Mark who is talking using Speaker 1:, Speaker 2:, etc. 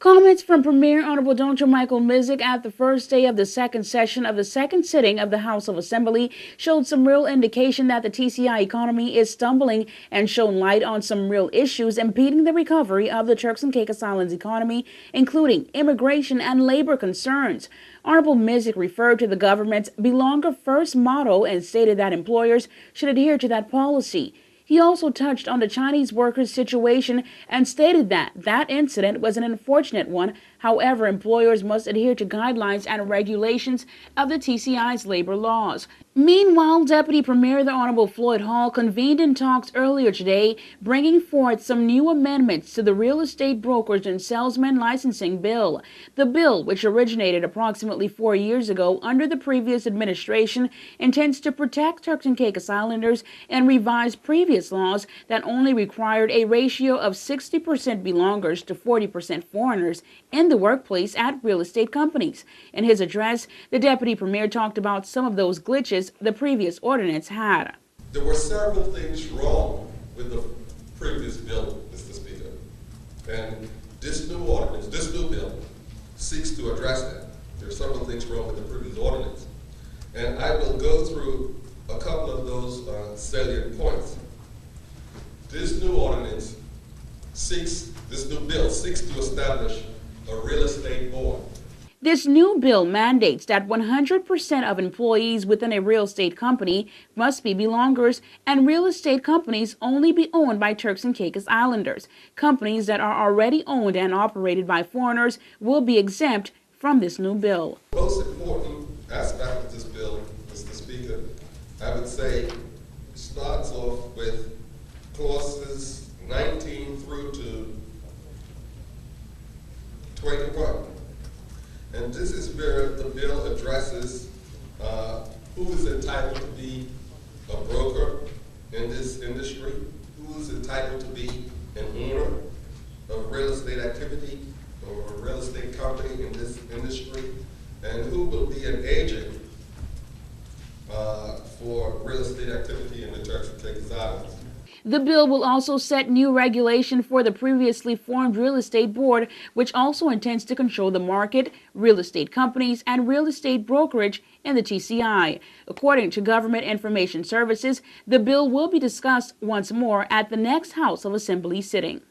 Speaker 1: Comments from Premier Honorable Dr. Michael Mizik at the first day of the second session of the second sitting of the House of Assembly showed some real indication that the TCI economy is stumbling and shone light on some real issues impeding the recovery of the Turks and Caicos Islands economy, including immigration and labor concerns. Honorable Mizik referred to the government's Belonger First motto and stated that employers should adhere to that policy. He also touched on the Chinese workers' situation and stated that that incident was an unfortunate one. However, employers must adhere to guidelines and regulations of the TCI's labor laws. Meanwhile, Deputy Premier the Honorable Floyd Hall convened in talks earlier today, bringing forth some new amendments to the Real Estate Brokers and Salesmen Licensing Bill. The bill, which originated approximately 4 years ago under the previous administration, intends to protect Turks and Caicos Islanders and revise previous laws that only required a ratio of 60% belongers to 40% foreigners in the workplace at real estate companies. In his address, the Deputy Premier talked about some of those glitches the previous ordinance had.
Speaker 2: There were several things wrong with the previous bill, Mr. Speaker, and this new ordinance, this new bill, seeks to address that. There are several things wrong with the previous ordinance, and I will go through a couple of those salient points. This new ordinance this new bill seeks to establish a real estate board.
Speaker 1: This new bill mandates that 100% of employees within a real estate company must be belongers, and real estate companies only be owned by Turks and Caicos Islanders. Companies that are already owned and operated by foreigners will be exempt from this new bill.
Speaker 2: The most important aspect of this bill, Mr. Speaker, I would say starts off with clauses 19 through to 21. And this is where the bill addresses who is entitled to be a broker in this industry, who is entitled to be an owner of real estate activity or a real estate company in this industry, and who will be an agent for real estate activity in the Turks and Caicos Islands.
Speaker 1: The bill will also set new regulation for the previously formed Real Estate Board, which also intends to control the market, real estate companies, and real estate brokerage in the TCI. According to Government Information Services, the bill will be discussed once more at the next House of Assembly sitting.